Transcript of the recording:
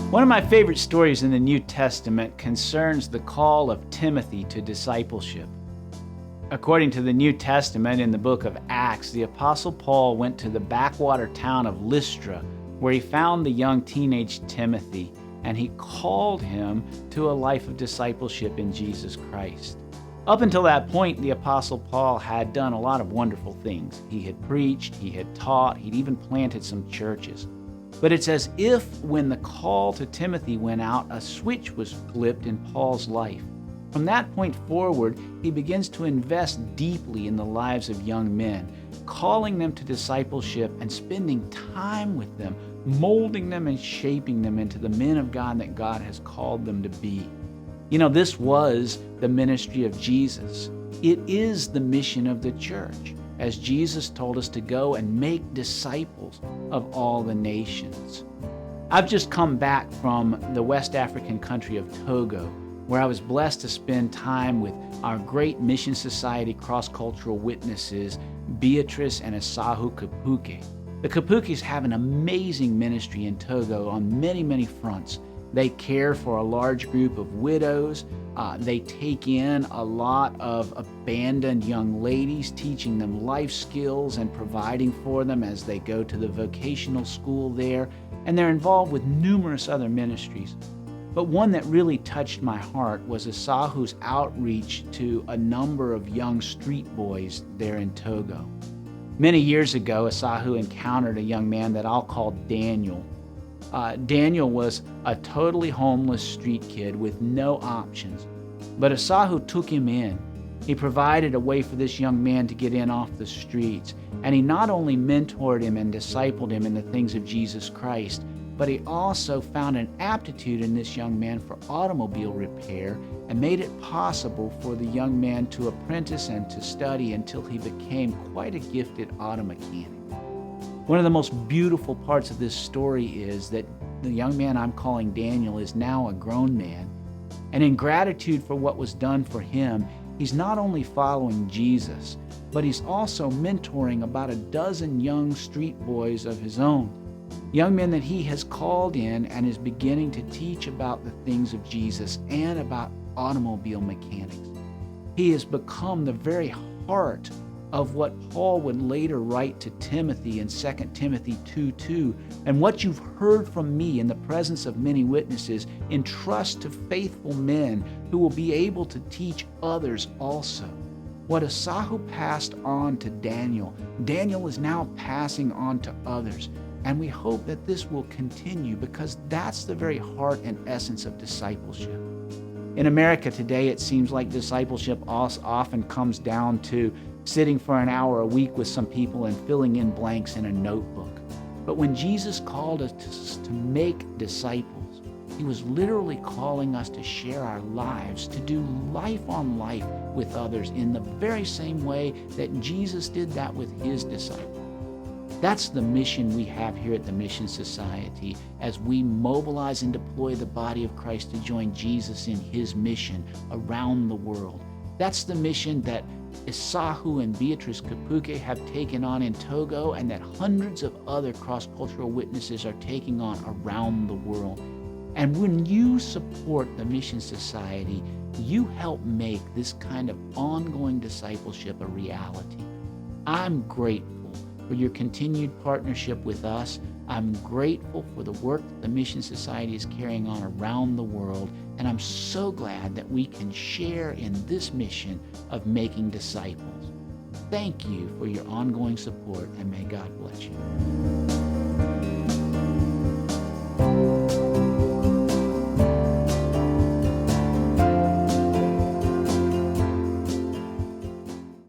One of my favorite stories in the New Testament concerns the call of Timothy to discipleship. According to the New Testament, in the book of Acts, the Apostle Paul went to the backwater town of Lystra, where he found the young teenage Timothy, and he called him to a life of discipleship in Jesus Christ. Up until that point, the Apostle Paul had done a lot of wonderful things. He had preached, he had taught, he'd even planted some churches. But it's as if when the call to Timothy went out, a switch was flipped in Paul's life. From that point forward, he begins to invest deeply in the lives of young men, calling them to discipleship and spending time with them, molding them and shaping them into the men of God that God has called them to be. This was the ministry of Jesus. It is the mission of the church, as Jesus told us to go and make disciples of all the nations. I've just come back from the West African country of Togo, where I was blessed to spend time with our great Mission Society cross-cultural witnesses, Beatrice and Asahu Kapuke. The Kapukes have an amazing ministry in Togo on many, many fronts. They care for a large group of widows. They take in a lot of abandoned young ladies, teaching them life skills and providing for them as they go to the vocational school there. And they're involved with numerous other ministries. But one that really touched my heart was Asahu's outreach to a number of young street boys there in Togo. Many years ago, Asahu encountered a young man that I'll call Daniel. Daniel was a totally homeless street kid with no options, but Asahu took him in. He provided a way for this young man to get in off the streets, and he not only mentored him and discipled him in the things of Jesus Christ, but he also found an aptitude in this young man for automobile repair and made it possible for the young man to apprentice and to study until he became quite a gifted auto mechanic. One of the most beautiful parts of this story is that the young man I'm calling Daniel is now a grown man. And in gratitude for what was done for him, he's not only following Jesus, but he's also mentoring about a dozen young street boys of his own. Young men that he has called in and is beginning to teach about the things of Jesus and about automobile mechanics. He has become the very heart of what Paul would later write to Timothy in 2 Timothy 2:2. And what you've heard from me in the presence of many witnesses, entrust to faithful men who will be able to teach others also. What Asahu passed on to Daniel, Daniel is now passing on to others. And we hope that this will continue, because that's the very heart and essence of discipleship. In America today, it seems like discipleship often comes down to sitting for an hour a week with some people and filling in blanks in a notebook. But when Jesus called us to make disciples, he was literally calling us to share our lives, to do life on life with others in the very same way that Jesus did that with his disciples. That's the mission we have here at the Mission Society as we mobilize and deploy the body of Christ to join Jesus in his mission around the world. That's the mission that Asahu and Beatrice Kapuke have taken on in Togo, and that hundreds of other cross-cultural witnesses are taking on around the world. And when you support the Mission Society, you help make this kind of ongoing discipleship a reality. I'm grateful for your continued partnership with us. I'm grateful for the work that the Mission Society is carrying on around the world, and I'm so glad that we can share in this mission of making disciples. Thank you for your ongoing support, and may God bless you.